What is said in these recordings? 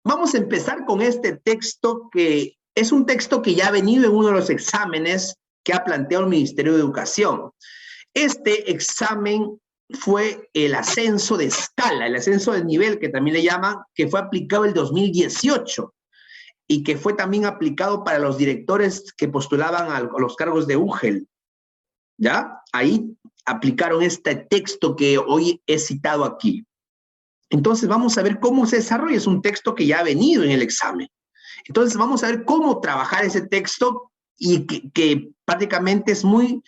Vamos a empezar con este texto que es un texto que ya ha venido en uno de los exámenes que ha planteado el Ministerio de Educación. Este examen fue el ascenso de escala, el ascenso de nivel, que también le llaman, que fue aplicado el 2018 y que fue también aplicado para los directores que postulaban a los cargos de UGEL. ¿Ya? Ahí aplicaron este texto que hoy he citado aquí. Entonces vamos a ver cómo se desarrolla. Es un texto que ya ha venido en el examen. Entonces vamos a ver cómo trabajar ese texto y que prácticamente es muy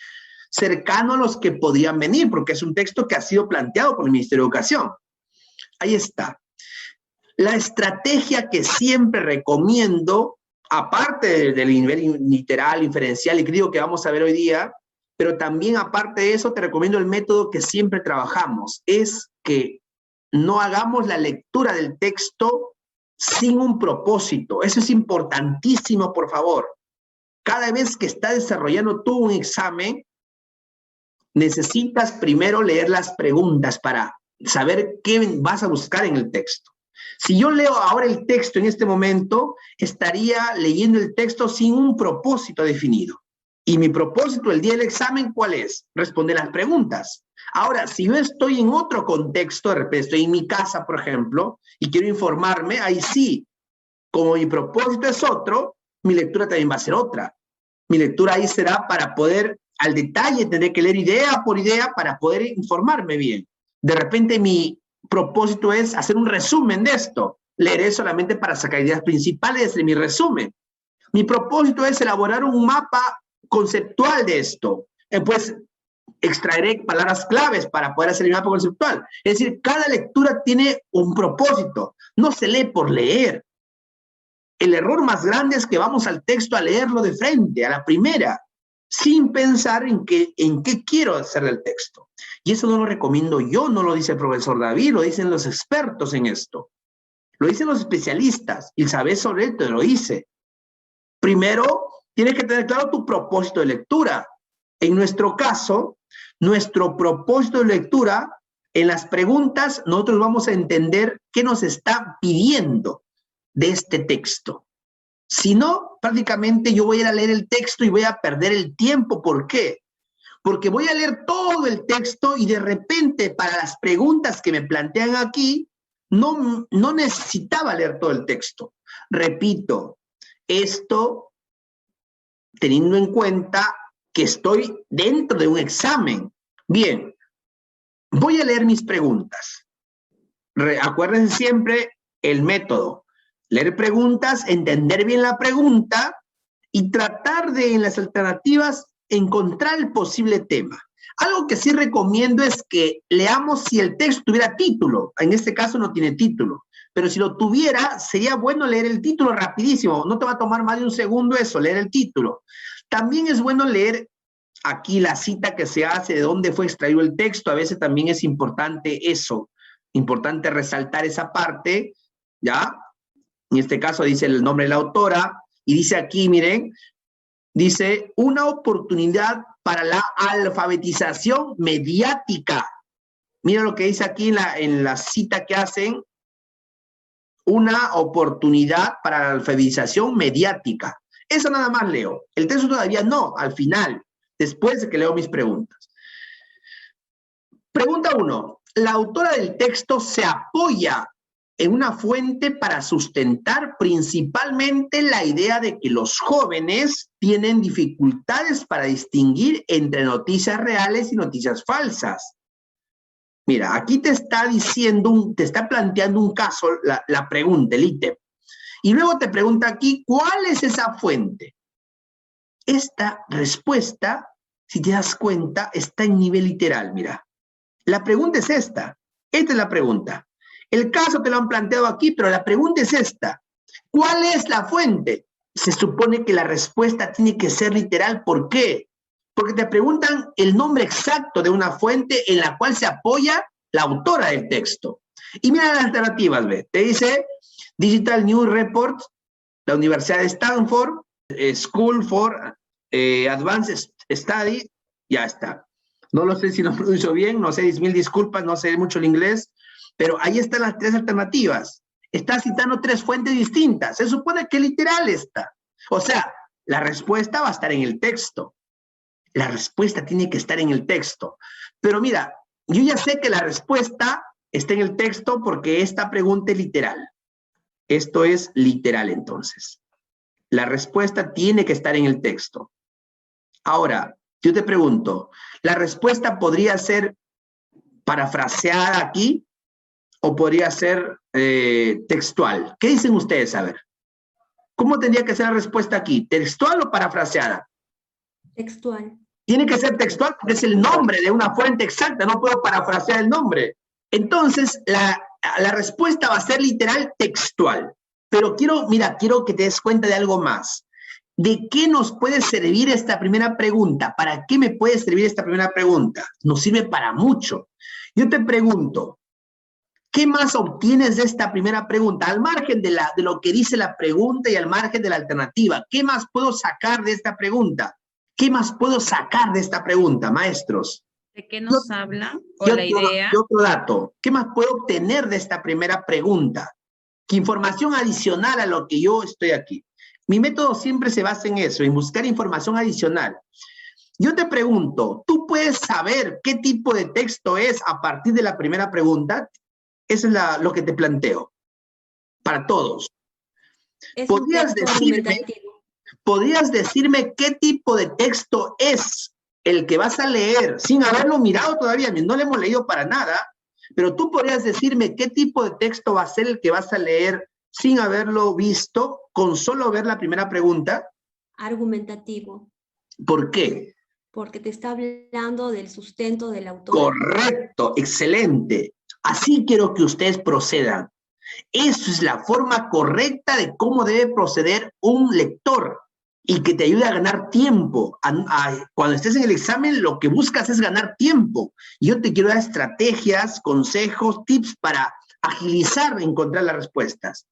cercano a los que podrían venir, porque es un texto que ha sido planteado por el Ministerio de Educación. Ahí está. La estrategia que siempre recomiendo, aparte del nivel literal, inferencial y crítico que vamos a ver hoy día, pero también aparte de eso te recomiendo el método que siempre trabajamos, es que no hagamos la lectura del texto sin un propósito. Eso es importantísimo, por favor. Cada vez que estás desarrollando tú un examen, necesitas primero leer las preguntas para saber qué vas a buscar en el texto. Si yo leo ahora el texto en este momento, estaría leyendo el texto sin un propósito definido. Y mi propósito el día del examen, ¿cuál es? Responder las preguntas. Ahora, si yo estoy en otro contexto, de repente estoy en mi casa, por ejemplo, y quiero informarme, ahí sí, como mi propósito es otro, mi lectura también va a ser otra. Mi lectura ahí será para poder, al detalle, tener que leer idea por idea para poder informarme bien. De repente mi propósito es hacer un resumen de esto. Leeré solamente para sacar ideas principales de mi resumen. Mi propósito es elaborar un mapa conceptual de esto. Pues extraeré palabras claves para poder hacer el mapa conceptual. Es decir, cada lectura tiene un propósito. No se lee por leer. El error más grande es que vamos al texto a leerlo de frente, a la primera, sin pensar en qué quiero hacer del texto. Y eso no lo recomiendo yo, no lo dice el profesor David, lo dicen los expertos en esto. Lo dicen los especialistas, y sabes sobre esto, lo dice. Primero, tienes que tener claro tu propósito de lectura. En nuestro caso, nuestro propósito de lectura, en las preguntas, nosotros vamos a entender qué nos está pidiendo de este texto. Si no, prácticamente yo voy a ir a leer el texto y voy a perder el tiempo. ¿Por qué? Porque voy a leer todo el texto y de repente para las preguntas que me plantean aquí, no necesitaba leer todo el texto. Repito, esto teniendo en cuenta que estoy dentro de un examen. Bien, voy a leer mis preguntas. Acuérdense siempre el método. Leer preguntas, entender bien la pregunta y tratar de, en las alternativas, encontrar el posible tema. Algo que sí recomiendo es que leamos si el texto tuviera título. En este caso no tiene título. Pero si lo tuviera, sería bueno leer el título rapidísimo. No te va a tomar más de un segundo eso, leer el título. También es bueno leer aquí la cita que se hace, de dónde fue extraído el texto. A veces también es importante eso. Importante resaltar esa parte, ¿ya? En este caso dice el nombre de la autora, y dice aquí, miren, dice, una oportunidad para la alfabetización mediática. Mira lo que dice aquí en la cita que hacen, una oportunidad para la alfabetización mediática. Eso nada más leo. El texto todavía no, al final, después de que leo mis preguntas. Pregunta 1. La autora del texto se apoya en una fuente para sustentar principalmente la idea de que los jóvenes tienen dificultades para distinguir entre noticias reales y noticias falsas. Mira, aquí te está diciendo, te está planteando un caso, la pregunta, el ítem. Y luego te pregunta aquí, ¿cuál es esa fuente? Esta respuesta, si te das cuenta, está en nivel literal, mira. La pregunta es esta. Esta es la pregunta. El caso te lo han planteado aquí, pero la pregunta es esta. ¿Cuál es la fuente? Se supone que la respuesta tiene que ser literal. ¿Por qué? Porque te preguntan el nombre exacto de una fuente en la cual se apoya la autora del texto. Y mira las alternativas, ¿ve? Te dice Digital News Report, la Universidad de Stanford, School for Advanced Study, ya está. No lo sé si lo pronuncio bien, no sé, mil disculpas, no sé mucho el inglés, pero ahí están las tres alternativas. Está citando 3 fuentes distintas. Se supone que literal está. O sea, la respuesta va a estar en el texto. La respuesta tiene que estar en el texto. Pero mira, yo ya sé que la respuesta está en el texto porque esta pregunta es literal. Esto es literal, entonces. La respuesta tiene que estar en el texto. Ahora, yo te pregunto, ¿la respuesta podría ser parafraseada aquí o podría ser textual? ¿Qué dicen ustedes? A ver, ¿cómo tendría que ser la respuesta aquí? ¿Textual o parafraseada? Textual. Tiene que ser textual porque es el nombre de una fuente exacta, no puedo parafrasear el nombre. Entonces, la respuesta va a ser literal textual. Pero quiero que te des cuenta de algo más. ¿De qué nos puede servir esta primera pregunta? ¿Para qué me puede servir esta primera pregunta? Nos sirve para mucho. Yo te pregunto, ¿qué más obtienes de esta primera pregunta? Al margen de lo que dice la pregunta y al margen de la alternativa, ¿qué más puedo sacar de esta pregunta? ¿Qué más puedo sacar de esta pregunta, maestros? ¿De qué nos habla? ¿O la idea? Y otro dato, ¿qué más puedo obtener de esta primera pregunta? ¿Qué información adicional a lo que yo estoy aquí? Mi método siempre se basa en eso, en buscar información adicional. Yo te pregunto, ¿tú puedes saber qué tipo de texto es a partir de la primera pregunta? Eso es lo que te planteo, para todos. ¿Podrías decirme qué tipo de texto es el que vas a leer sin haberlo mirado todavía? No lo hemos leído para nada, pero tú podrías decirme qué tipo de texto va a ser el que vas a leer sin haberlo visto, con solo ver la primera pregunta. Argumentativo. ¿Por qué? Porque te está hablando del sustento del autor. Correcto, excelente. Así quiero que ustedes procedan. Eso es la forma correcta de cómo debe proceder un lector y que te ayude a ganar tiempo. Cuando estés en el examen, lo que buscas es ganar tiempo. Yo te quiero dar estrategias, consejos, tips para agilizar, encontrar las respuestas.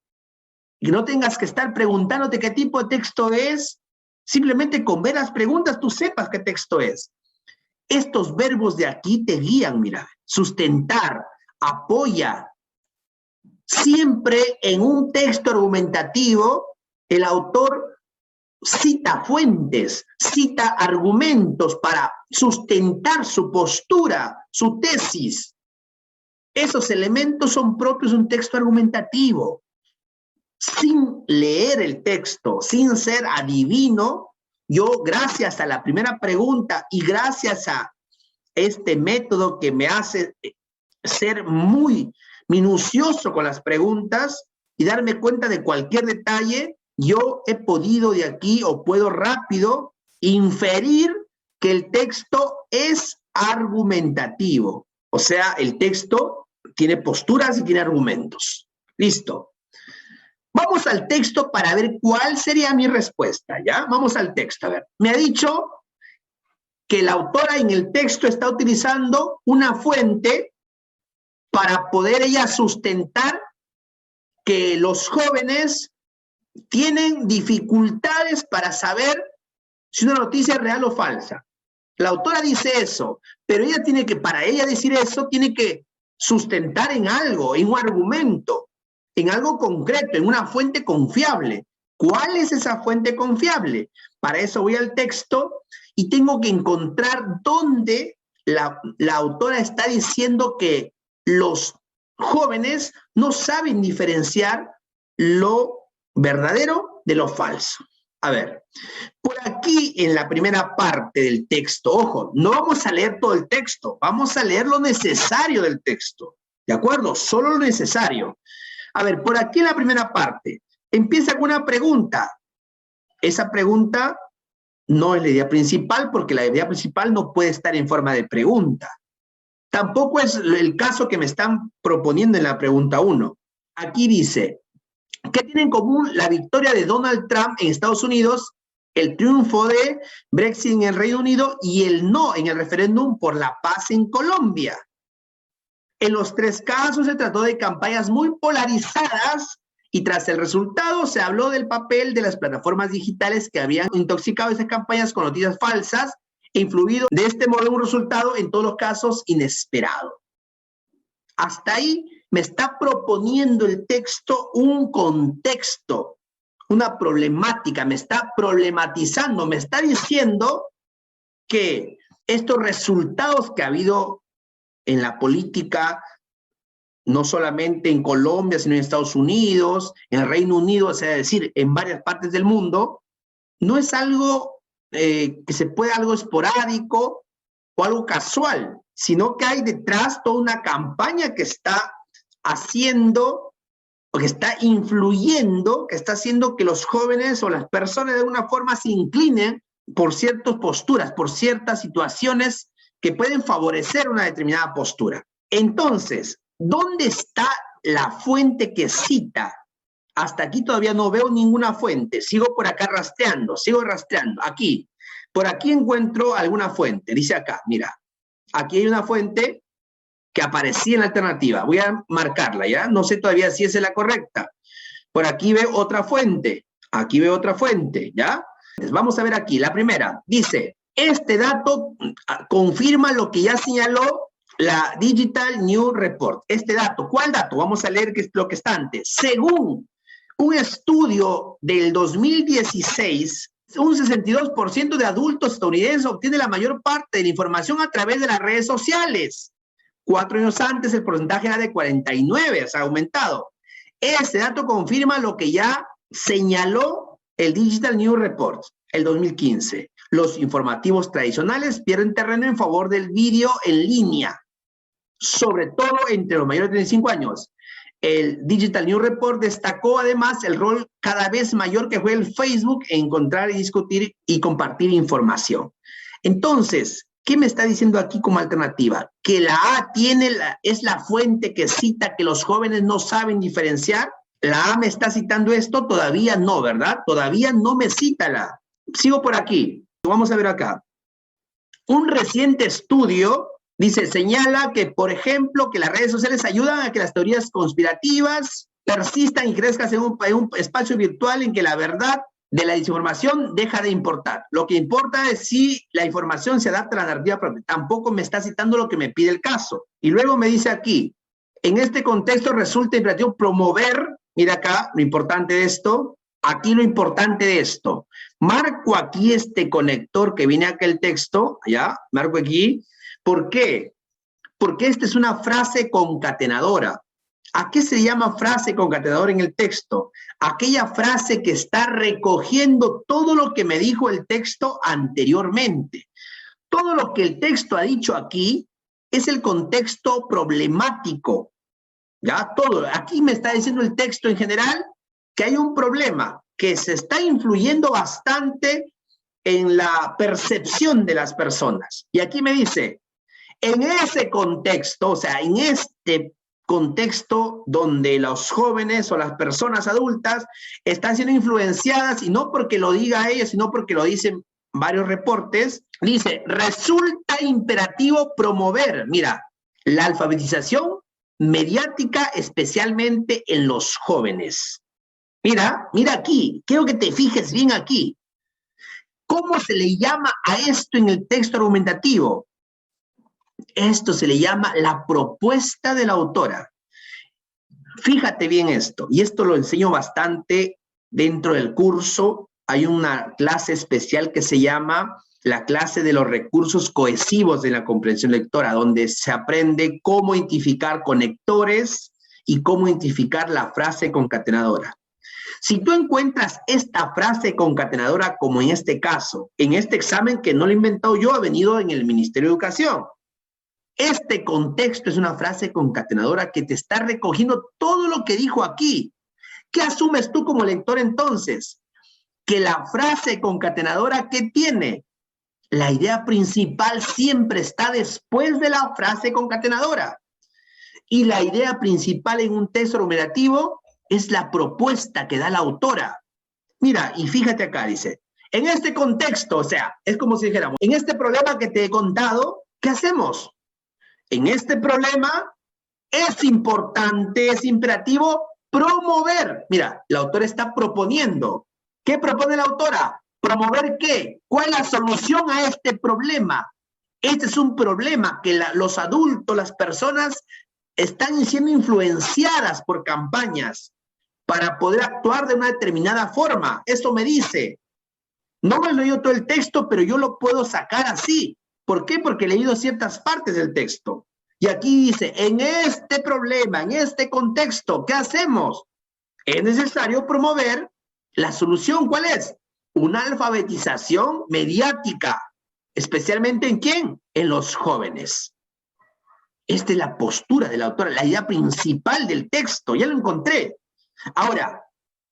Y no tengas que estar preguntándote qué tipo de texto es. Simplemente con ver las preguntas tú sepas qué texto es. Estos verbos de aquí te guían, mira. Sustentar, apoya. Siempre en un texto argumentativo, el autor cita fuentes, cita argumentos para sustentar su postura, su tesis. Esos elementos son propios de un texto argumentativo. Sin leer el texto, sin ser adivino, yo, gracias a la primera pregunta y gracias a este método que me hace ser muy minucioso con las preguntas y darme cuenta de cualquier detalle, yo he podido de aquí o puedo rápido inferir que el texto es argumentativo. O sea, el texto tiene posturas y tiene argumentos. Listo. Vamos al texto para ver cuál sería mi respuesta, ¿ya? Vamos al texto, a ver. Me ha dicho que la autora en el texto está utilizando una fuente para poder ella sustentar que los jóvenes tienen dificultades para saber si una noticia es real o falsa. La autora dice eso, pero ella tiene que, para ella decir eso, tiene que sustentar en algo, en un argumento, en algo concreto, en una fuente confiable. ¿Cuál es esa fuente confiable? Para eso voy al texto y tengo que encontrar dónde la autora está diciendo que los jóvenes no saben diferenciar lo verdadero de lo falso. A ver, por aquí en la primera parte del texto, ojo, no vamos a leer todo el texto, vamos a leer lo necesario del texto, ¿de acuerdo? Solo lo necesario. A ver, por aquí en la primera parte, empieza con una pregunta. Esa pregunta no es la idea principal porque la idea principal no puede estar en forma de pregunta. Tampoco es el caso que me están proponiendo en la pregunta 1. Aquí dice, ¿qué tiene en común la victoria de Donald Trump en Estados Unidos, el triunfo de Brexit en el Reino Unido y el no en el referéndum por la paz en Colombia? En los 3 casos se trató de campañas muy polarizadas y tras el resultado se habló del papel de las plataformas digitales que habían intoxicado esas campañas con noticias falsas e influido de este modo en un resultado en todos los casos inesperado. Hasta ahí me está proponiendo el texto un contexto, una problemática, me está problematizando, me está diciendo que estos resultados que ha habido en la política, no solamente en Colombia, sino en Estados Unidos, en el Reino Unido, es decir, en varias partes del mundo, no es algo que se pueda, algo esporádico o algo casual, sino que hay detrás toda una campaña que está haciendo, o que está influyendo, que está haciendo que los jóvenes o las personas de alguna forma se inclinen por ciertas posturas, por ciertas situaciones que pueden favorecer una determinada postura. Entonces, ¿dónde está la fuente que cita? Hasta aquí todavía no veo ninguna fuente. Sigo por acá rastreando, sigo rastreando. Aquí, por aquí encuentro alguna fuente. Dice acá, mira, aquí hay una fuente que aparecía en la alternativa. Voy a marcarla, ¿ya? No sé todavía si esa es la correcta. Por aquí veo otra fuente. Aquí veo otra fuente, ¿ya? Vamos a ver aquí. La primera dice, este dato confirma lo que ya señaló la Digital News Report. Este dato, ¿cuál dato? Vamos a leer qué es lo que está antes. Según un estudio del 2016, un 62% de adultos estadounidenses obtiene la mayor parte de la información a través de las redes sociales. 4 años antes el porcentaje era de 49, se ha aumentado. Este dato confirma lo que ya señaló el Digital News Report, el 2015. Los informativos tradicionales pierden terreno en favor del vídeo en línea, sobre todo entre los mayores de 35 años. El Digital News Report destacó además el rol cada vez mayor que juega el Facebook en encontrar y discutir y compartir información. Entonces, ¿qué me está diciendo aquí como alternativa? Que la A es la fuente que cita que los jóvenes no saben diferenciar. La A me está citando esto, todavía no, ¿verdad? Todavía no me cita la A. Sigo por aquí. Vamos a ver acá. Un reciente estudio dice, señala que, por ejemplo, que las redes sociales ayudan a que las teorías conspirativas persistan y crezcan en un espacio virtual en que la verdad de la desinformación deja de importar. Lo que importa es si la información se adapta a la narrativa propia. Tampoco me está citando lo que me pide el caso. Y luego me dice aquí, en este contexto resulta imperativo promover, mira acá lo importante de esto, aquí lo importante de esto. Marco aquí este conector que viene acá el texto, ¿ya? Marco aquí. ¿Por qué? Porque esta es una frase concatenadora. ¿A qué se llama frase concatenadora en el texto? Aquella frase que está recogiendo todo lo que me dijo el texto anteriormente. Todo lo que el texto ha dicho aquí es el contexto problemático. ¿Ya? Todo. Aquí me está diciendo el texto en general que hay un problema, que se está influyendo bastante en la percepción de las personas. Y aquí me dice, en ese contexto, o sea, en este contexto donde los jóvenes o las personas adultas están siendo influenciadas, y no porque lo diga ella, sino porque lo dicen varios reportes, dice, resulta imperativo promover, mira, la alfabetización mediática, especialmente en los jóvenes. Mira aquí, quiero que te fijes bien aquí. ¿Cómo se le llama a esto en el texto argumentativo? Esto se le llama la propuesta de la autora. Fíjate bien esto, y esto lo enseño bastante dentro del curso. Hay una clase especial que se llama la clase de los recursos cohesivos de la comprensión lectora, donde se aprende cómo identificar conectores y cómo identificar la frase concatenadora. Si tú encuentras esta frase concatenadora, como en este caso, en este examen que no lo he inventado yo, ha venido en el Ministerio de Educación. Este contexto es una frase concatenadora que te está recogiendo todo lo que dijo aquí. ¿Qué asumes tú como lector entonces? Que la frase concatenadora, ¿qué tiene? La idea principal siempre está después de la frase concatenadora. Y la idea principal en un texto argumentativo es la propuesta que da la autora. Mira, y fíjate acá, dice, en este contexto, o sea, es como si dijéramos, en este problema que te he contado, ¿qué hacemos? En este problema es importante, es imperativo promover. Mira, la autora está proponiendo. ¿Qué propone la autora? ¿Promover qué? ¿Cuál es la solución a este problema? Este es un problema que los adultos, las personas están siendo influenciadas por campañas para poder actuar de una determinada forma. Eso me dice. No me he leído todo el texto, pero yo lo puedo sacar así. ¿Por qué? Porque he leído ciertas partes del texto. Y aquí dice, en este problema, en este contexto, ¿qué hacemos? Es necesario promover la solución. ¿Cuál es? Una alfabetización mediática. ¿Especialmente en quién? En los jóvenes. Esta es la postura de la autora, la idea principal del texto. Ya lo encontré. Ahora,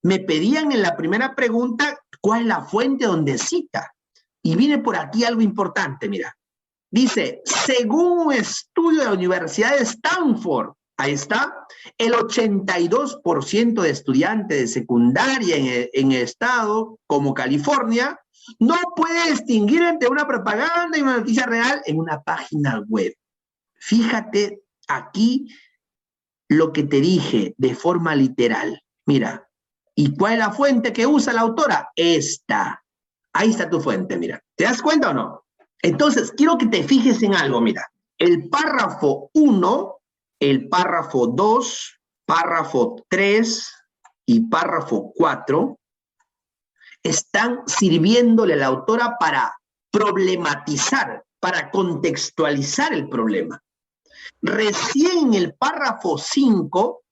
me pedían en la primera pregunta cuál es la fuente donde cita. Y viene por aquí algo importante, mira. Dice, según un estudio de la Universidad de Stanford, ahí está, el 82% de estudiantes de secundaria en el estado como California no puede distinguir entre una propaganda y una noticia real en una página web. Fíjate aquí lo que te dije de forma literal. Mira, ¿y cuál es la fuente que usa la autora? Esta. Ahí está tu fuente, mira. ¿Te das cuenta o no? Entonces, quiero que te fijes en algo, mira. El párrafo 1, el párrafo 2, párrafo 3 y párrafo 4 están sirviéndole a la autora para problematizar, para contextualizar el problema. Recién en el párrafo 5,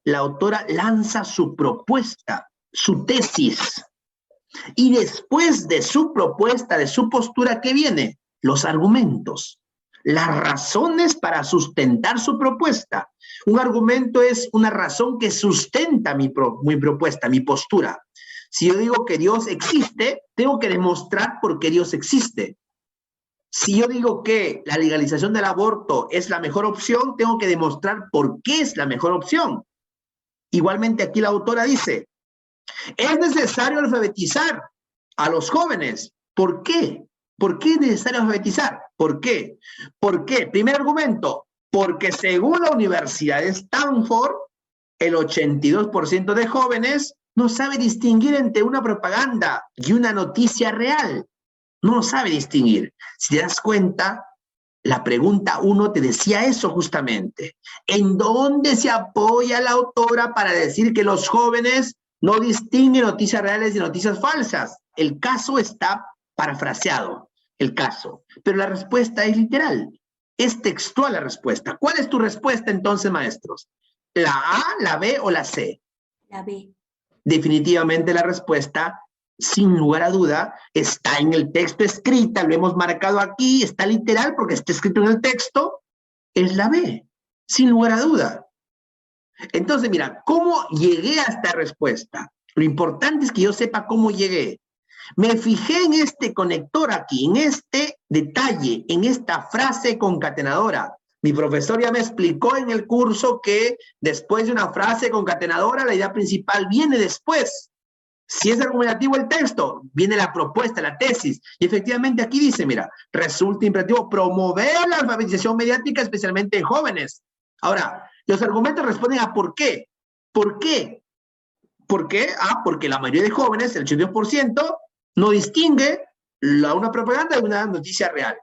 la autora lanza su propuesta, su tesis. Y después de su propuesta, de su postura, ¿qué viene? Los argumentos, las razones para sustentar su propuesta. Un argumento es una razón que sustenta mi propuesta, mi postura. Si yo digo que Dios existe, tengo que demostrar por qué Dios existe. Si yo digo que la legalización del aborto es la mejor opción, tengo que demostrar por qué es la mejor opción. Igualmente aquí la autora dice, es necesario alfabetizar a los jóvenes. ¿Por qué? ¿Por qué es necesario alfabetizar? ¿Por qué? ¿Por qué? Primer argumento, porque según la Universidad de Stanford, el 82% de jóvenes no sabe distinguir entre una propaganda y una noticia real. No lo sabe distinguir. Si te das cuenta, la pregunta 1 te decía eso justamente. ¿En dónde se apoya la autora para decir que los jóvenes no distinguen noticias reales de noticias falsas? El caso está parafraseado, el caso. Pero la respuesta es literal. Es textual la respuesta. ¿Cuál es tu respuesta entonces, maestros? ¿La A, la B o la C? La B. Definitivamente la respuesta, sin lugar a duda, está en el texto escrita, lo hemos marcado aquí, está literal porque está escrito en el texto, es la B, sin lugar a duda. Entonces, mira, ¿cómo llegué a esta respuesta? Lo importante es que yo sepa cómo llegué. Me fijé en este conector aquí, en este detalle, en esta frase concatenadora. Mi profesor ya me explicó en el curso que después de una frase concatenadora, la idea principal viene después. Si es argumentativo el texto, viene la propuesta, la tesis. Y efectivamente aquí dice, mira, resulta imperativo promover la alfabetización mediática, especialmente en jóvenes. Ahora, los argumentos responden a ¿por qué? ¿Por qué? ¿Por qué? Ah, porque la mayoría de jóvenes, el 82%, no distingue una propaganda de una noticia real.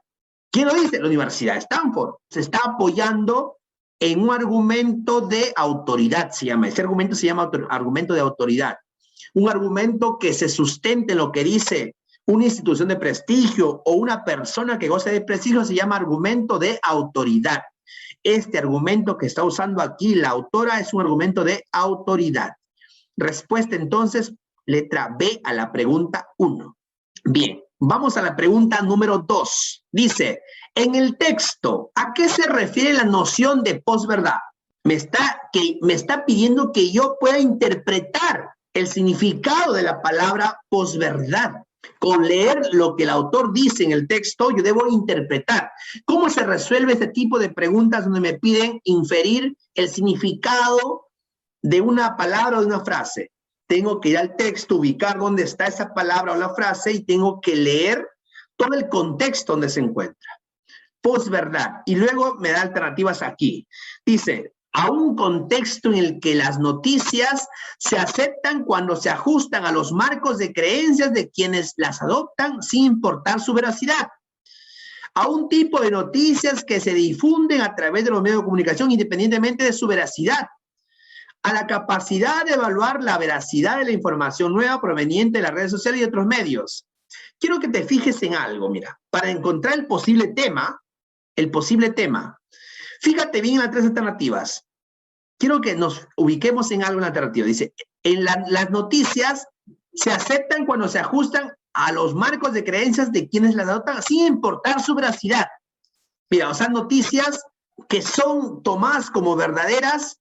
¿Quién lo dice? La Universidad de Stanford. Se está apoyando en un argumento de autoridad, se llama. Ese argumento se llama argumento de autoridad. Un argumento que se sustente en lo que dice una institución de prestigio o una persona que goza de prestigio se llama argumento de autoridad. Este argumento que está usando aquí la autora es un argumento de autoridad. Respuesta entonces, letra B a la pregunta 1. Bien, vamos a la pregunta número 2. Dice, en el texto, ¿a qué se refiere la noción de posverdad? Me está pidiendo que yo pueda interpretar el significado de la palabra posverdad. Con leer lo que el autor dice en el texto, yo debo interpretar. ¿Cómo se resuelve este tipo de preguntas donde me piden inferir el significado de una palabra o de una frase? Tengo que ir al texto, ubicar dónde está esa palabra o la frase y tengo que leer todo el contexto donde se encuentra. Posverdad. Y luego me da alternativas aquí. Dice, a un contexto en el que las noticias se aceptan cuando se ajustan a los marcos de creencias de quienes las adoptan sin importar su veracidad. a un tipo de noticias que se difunden a través de los medios de comunicación independientemente de su veracidad, a la capacidad de evaluar la veracidad de la información nueva proveniente de las redes sociales y otros medios. Quiero que te fijes en algo, mira, para encontrar el posible tema, fíjate bien en las tres alternativas. Quiero que nos ubiquemos en algo en la alternativa. Dice, las noticias se aceptan cuando se ajustan a los marcos de creencias de quienes las adoptan sin importar su veracidad. Mira, o sea, noticias que son tomadas como verdaderas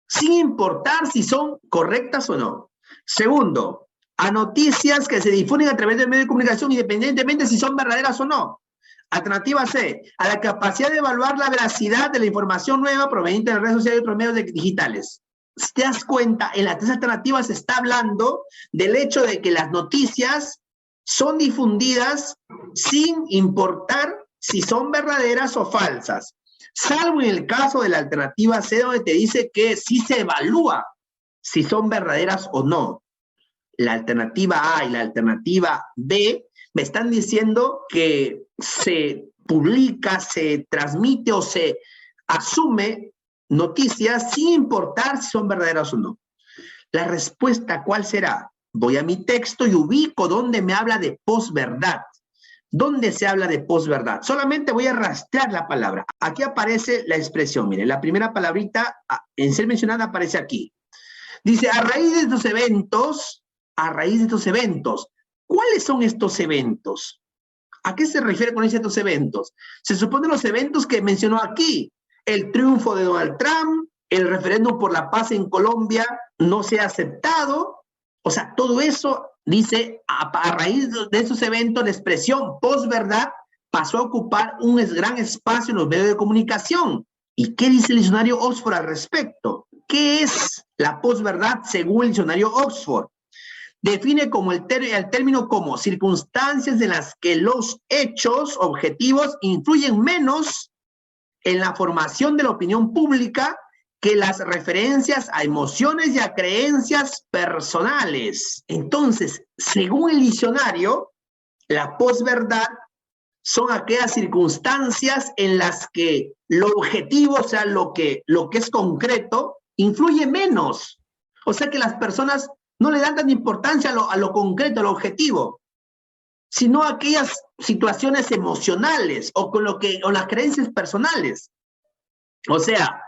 sin importar si son correctas o no. Segundo, a noticias que se difunden a través del medio de comunicación independientemente si son verdaderas o no. Alternativa C, a la capacidad de evaluar la veracidad de la información nueva proveniente de las redes sociales y otros medios digitales. Si te das cuenta, en las tres alternativas se está hablando del hecho de que las noticias son difundidas sin importar si son verdaderas o falsas, salvo en el caso de la alternativa C, donde te dice que sí se evalúa si son verdaderas o no. La alternativa A y la alternativa B me están diciendo que se publica, se transmite o se asume noticias sin importar si son verdaderas o no. La respuesta, ¿cuál será? Voy a mi texto y ubico donde me habla de posverdad. ¿Dónde se habla de posverdad? Solamente voy a rastrear la palabra. Aquí aparece la expresión, miren, la primera palabrita en ser mencionada aparece aquí. Dice, a raíz de estos eventos, ¿cuáles son estos eventos? ¿A qué se refiere con estos eventos? Se supone los eventos que mencionó aquí. El triunfo de Donald Trump, el referéndum por la paz en Colombia no se ha aceptado. O sea, todo eso, dice, a raíz de esos eventos, la expresión posverdad pasó a ocupar un gran espacio en los medios de comunicación. ¿Y qué dice el diccionario Oxford al respecto? ¿Qué es la posverdad según el diccionario Oxford? Define como el término como circunstancias en las que los hechos objetivos influyen menos en la formación de la opinión pública que las referencias a emociones y a creencias personales. Entonces, según el diccionario, la posverdad son aquellas circunstancias en las que lo objetivo, o sea, lo que es concreto, influye menos. O sea que las personas no le dan tanta importancia a lo concreto, a lo objetivo, sino a aquellas situaciones emocionales o las creencias personales. O sea,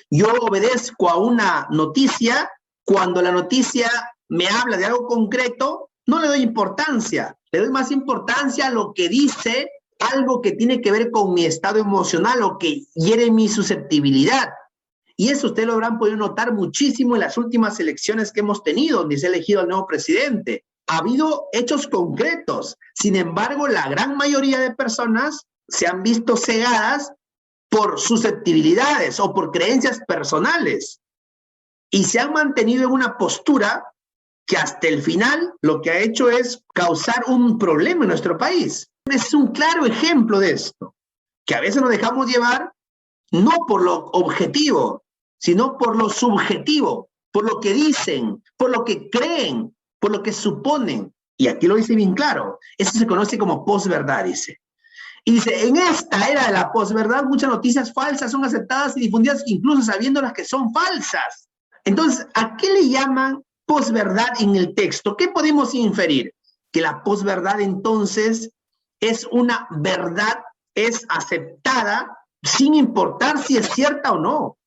yo obedezco a una noticia, cuando la noticia me habla de algo concreto, no le doy importancia, le doy más importancia a lo que dice algo que tiene que ver con mi estado emocional o que hiere mi susceptibilidad. Y eso ustedes lo habrán podido notar muchísimo en las últimas elecciones que hemos tenido, donde se ha elegido al nuevo presidente. Ha habido hechos concretos, sin embargo, la gran mayoría de personas se han visto cegadas por susceptibilidades o por creencias personales y se han mantenido en una postura que hasta el final lo que ha hecho es causar un problema en nuestro país. Es un claro ejemplo de esto, que a veces nos dejamos llevar no por lo objetivo, sino por lo subjetivo, por lo que dicen, por lo que creen, por lo que suponen. Y aquí lo dice bien claro, eso se conoce como posverdad, dice. Y dice, en esta era de la posverdad, muchas noticias falsas son aceptadas y difundidas, incluso sabiendo las que son falsas. Entonces, ¿a qué le llaman posverdad en el texto? ¿Qué podemos inferir? Que la posverdad entonces es una verdad, es aceptada sin importar si es cierta o no.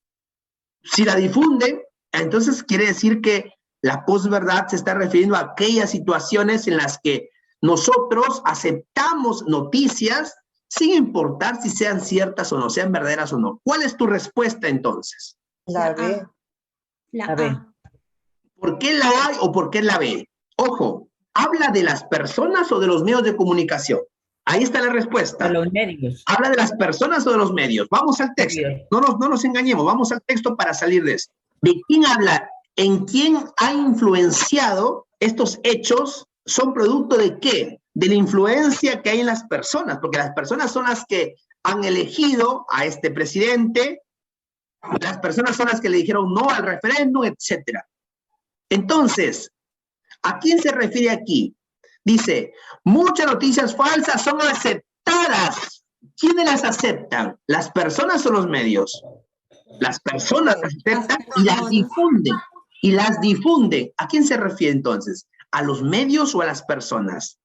Si la difunden, entonces quiere decir que la posverdad se está refiriendo a aquellas situaciones en las que nosotros aceptamos noticias sin importar si sean ciertas o no, sean verdaderas o no. ¿Cuál es tu respuesta entonces? La B. La B. A. ¿Por qué la A o por qué la B? Ojo, ¿habla de las personas o de los medios de comunicación? Ahí está la respuesta. De los medios. ¿Habla de las personas o de los medios? Vamos al texto. No nos engañemos, vamos al texto para salir de esto. ¿De quién habla? ¿En quién ha influenciado estos hechos? ¿Son producto de qué? De la influencia que hay en las personas, porque las personas son las que han elegido a este presidente, las personas son las que le dijeron no al referéndum, etc. Entonces, ¿a quién se refiere aquí? Dice, muchas noticias falsas son aceptadas ¿quiénes las aceptan? ¿Las personas o los medios? Las personas las aceptan y las difunden. Y las difunden. ¿A quién se refiere entonces? ¿A los medios o a las personas?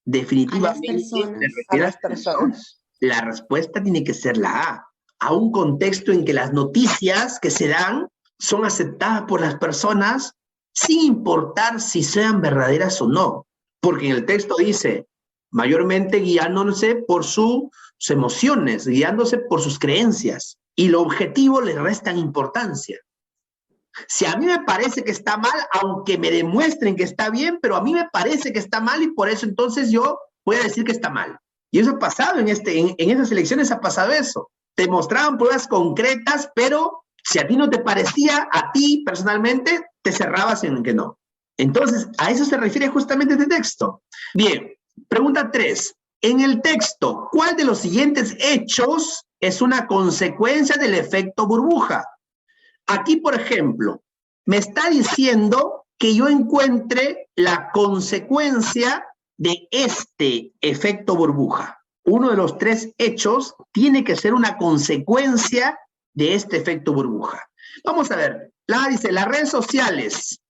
Definitivamente personas. se refiere a las personas. La respuesta tiene que ser la A un contexto en que las noticias que se dan son aceptadas por las personas sin importar si sean verdaderas o no. Porque en el texto dice, mayormente guiándose por sus emociones, guiándose por sus creencias. Y lo objetivo le restan importancia. Si a mí me parece que está mal, aunque me demuestren que está bien, pero a mí me parece que está mal y por eso entonces yo voy a decir que está mal. Y eso ha pasado en esas elecciones, ha pasado eso. Te mostraban pruebas concretas, pero si a ti no te parecía, a ti personalmente, te cerrabas en que no. Entonces, a eso se refiere justamente este texto. Bien, pregunta 3. En el texto, ¿cuál de los siguientes hechos es una consecuencia del efecto burbuja? Aquí, por ejemplo, me está diciendo que yo encuentre la consecuencia de este efecto burbuja. Uno de los 3 hechos tiene que ser una consecuencia de este efecto burbuja. Vamos a ver, dice, las redes sociales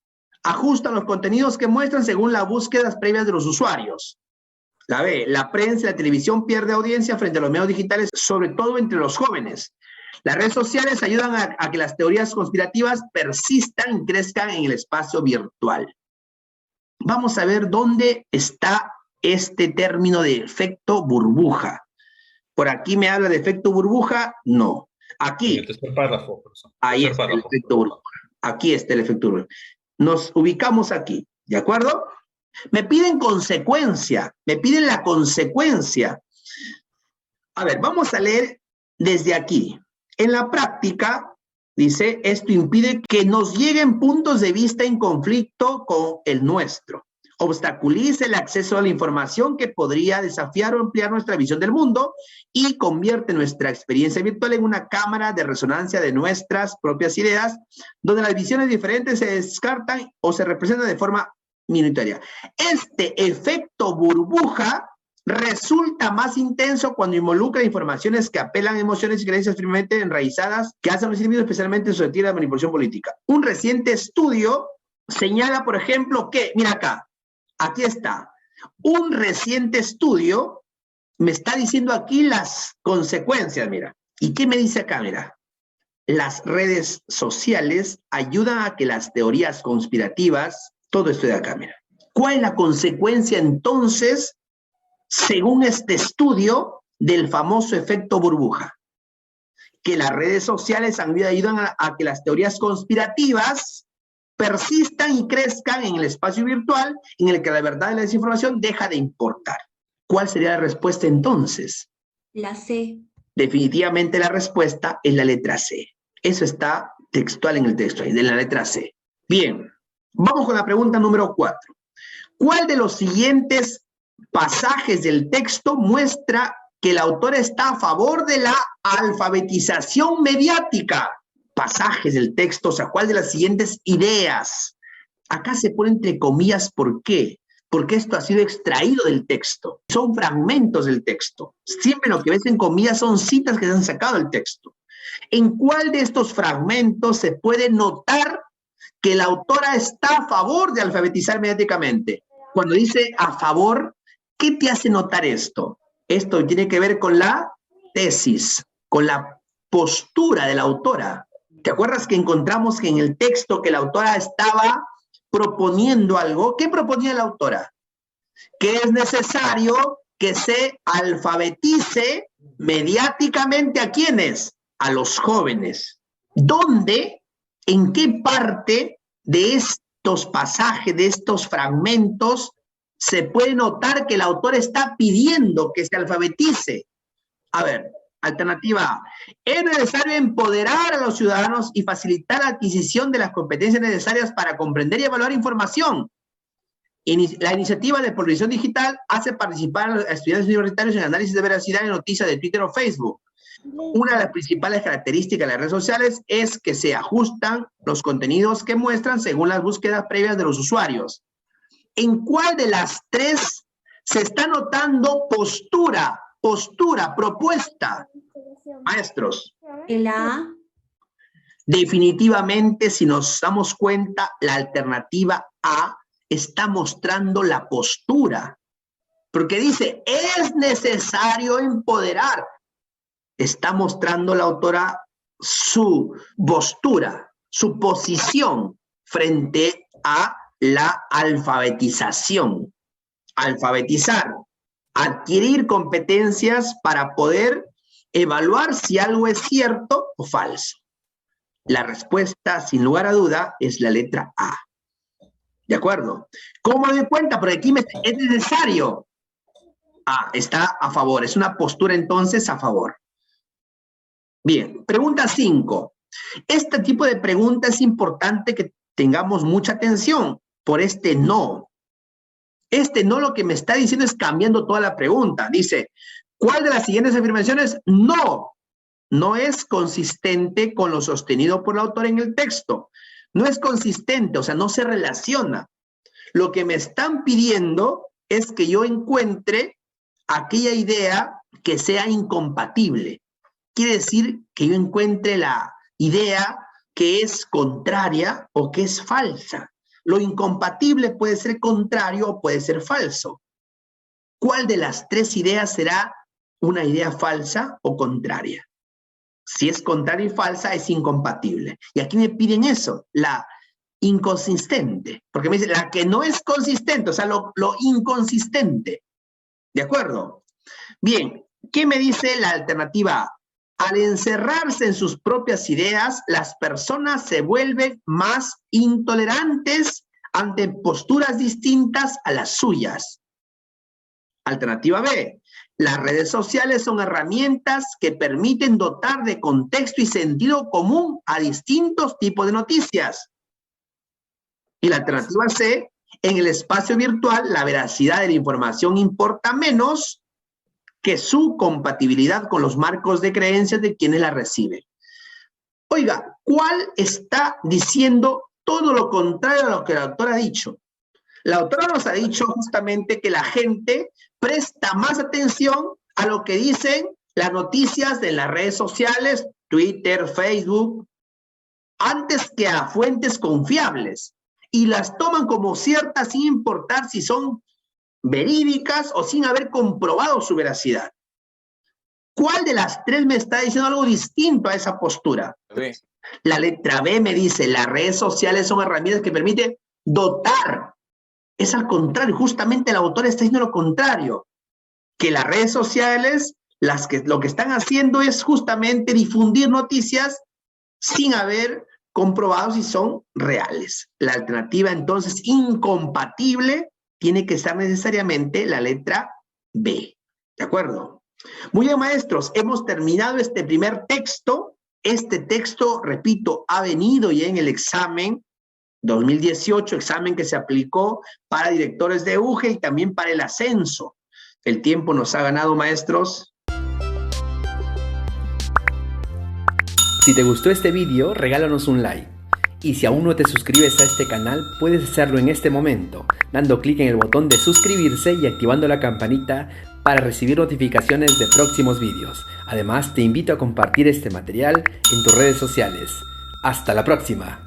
ajustan los contenidos que muestran según las búsquedas previas de los usuarios. La B, la prensa y la televisión pierde audiencia frente a los medios digitales, sobre todo entre los jóvenes. Las redes sociales ayudan a que las teorías conspirativas persistan y crezcan en el espacio virtual. Vamos a ver dónde está este término de efecto burbuja. ¿Por aquí me habla de efecto burbuja? No. Aquí. En el tercer párrafo, profesor. Ahí está el efecto burbuja. Aquí está el efecto burbuja. Nos ubicamos aquí, ¿de acuerdo? Me piden consecuencia, me piden la consecuencia. A ver, vamos a leer desde aquí. En la práctica, dice, esto impide que nos lleguen puntos de vista en conflicto con el nuestro. Obstaculiza el acceso a la información que podría desafiar o ampliar nuestra visión del mundo y convierte nuestra experiencia virtual en una cámara de resonancia de nuestras propias ideas, donde las visiones diferentes se descartan o se representan de forma minoritaria. Este efecto burbuja resulta más intenso cuando involucra informaciones que apelan a emociones y creencias firmemente enraizadas que hacen a los individuos especialmente susceptibles a la manipulación política. Un reciente estudio señala, por ejemplo, que, mira acá, aquí está, un reciente estudio me está diciendo aquí las consecuencias, mira. ¿Y qué me dice acá, mira? Las redes sociales ayudan a que las teorías conspirativas, todo esto de acá, mira. ¿Cuál es la consecuencia entonces, según este estudio, del famoso efecto burbuja? Que las redes sociales ayudan a que las teorías conspirativas persistan y crezcan en el espacio virtual en el que la verdad y la desinformación deja de importar. ¿Cuál sería la respuesta entonces? La C. Definitivamente la respuesta es la letra C. Eso está textual en el texto, ahí, de la letra C. Bien, vamos con la pregunta número 4. ¿Cuál de los siguientes pasajes del texto muestra que el autor está a favor de la alfabetización mediática? Pasajes del texto, o sea, ¿cuál de las siguientes ideas? Acá se pone entre comillas, ¿por qué? Porque esto ha sido extraído del texto. Son fragmentos del texto. Siempre lo que ves en comillas son citas que se han sacado del texto. ¿En cuál de estos fragmentos se puede notar que la autora está a favor de alfabetizar mediáticamente? Cuando dice a favor, ¿qué te hace notar esto? Esto tiene que ver con la tesis, con la postura de la autora. ¿Te acuerdas que encontramos que en el texto que la autora estaba proponiendo algo? ¿Qué proponía la autora? Que es necesario que se alfabetice mediáticamente ¿a quiénes? A los jóvenes. ¿Dónde, en qué parte de estos pasajes, de estos fragmentos, se puede notar que la autora está pidiendo que se alfabetice? A ver, alternativa A. Es necesario empoderar a los ciudadanos y facilitar la adquisición de las competencias necesarias para comprender y evaluar información. La iniciativa de Polarización Digital hace participar a estudiantes universitarios en análisis de veracidad en noticias de Twitter o Facebook. Una de las principales características de las redes sociales es que se ajustan los contenidos que muestran según las búsquedas previas de los usuarios. ¿En cuál de las 3 se está notando postura postura, propuesta. Maestros, El A. definitivamente, si nos damos cuenta, la alternativa A está mostrando la postura. Porque dice, es necesario empoderar. Está mostrando la autora su postura, su posición frente a la alfabetización. Alfabetizar, adquirir competencias para poder evaluar si algo es cierto o falso. La respuesta, sin lugar a duda, es la letra A. ¿De acuerdo? ¿Cómo me doy cuenta? Porque aquí es necesario. Ah, está a favor. Es una postura entonces a favor. Bien, pregunta 5. Este tipo de pregunta es importante que tengamos mucha atención por este no. Este no lo que me está diciendo es cambiando toda la pregunta. Dice, ¿cuál de las siguientes afirmaciones no es consistente con lo sostenido por la autora en el texto? No es consistente, o sea, no se relaciona. Lo que me están pidiendo es que yo encuentre aquella idea que sea incompatible. Quiere decir que yo encuentre la idea que es contraria o que es falsa. Lo incompatible puede ser contrario o puede ser falso. ¿Cuál de las tres ideas será una idea falsa o contraria? Si es contraria y falsa, es incompatible. Y aquí me piden eso, la inconsistente. Porque me dice, la que no es consistente, o sea, lo inconsistente. ¿De acuerdo? Bien, ¿qué me dice la alternativa A? Al encerrarse en sus propias ideas, las personas se vuelven más intolerantes ante posturas distintas a las suyas. Alternativa B. Las redes sociales son herramientas que permiten dotar de contexto y sentido común a distintos tipos de noticias. Y la alternativa C. En el espacio virtual, la veracidad de la información importa menos que su compatibilidad con los marcos de creencias de quienes la reciben. Oiga, ¿cuál está diciendo todo lo contrario a lo que la autora ha dicho? La autora nos ha dicho justamente que la gente presta más atención a lo que dicen las noticias de las redes sociales, Twitter, Facebook, antes que a fuentes confiables, y las toman como ciertas sin importar si son verídicas o sin haber comprobado su veracidad. ¿Cuál de las tres me está diciendo algo distinto a esa postura? B. La letra B me dice, las redes sociales son herramientas que permiten dotar. Es al contrario, justamente el autor está diciendo lo contrario, que las redes sociales, lo que están haciendo es justamente difundir noticias sin haber comprobado si son reales. La alternativa entonces incompatible tiene que ser necesariamente la letra B. ¿De acuerdo? Muy bien, maestros, hemos terminado este primer texto. Este texto, repito, ha venido ya en el examen 2018, examen que se aplicó para directores de UGE y también para el ascenso. El tiempo nos ha ganado, maestros. Si te gustó este vídeo, regálanos un like. Y si aún no te suscribes a este canal, puedes hacerlo en este momento, dando clic en el botón de suscribirse y activando la campanita para recibir notificaciones de próximos vídeos. Además, te invito a compartir este material en tus redes sociales. ¡Hasta la próxima!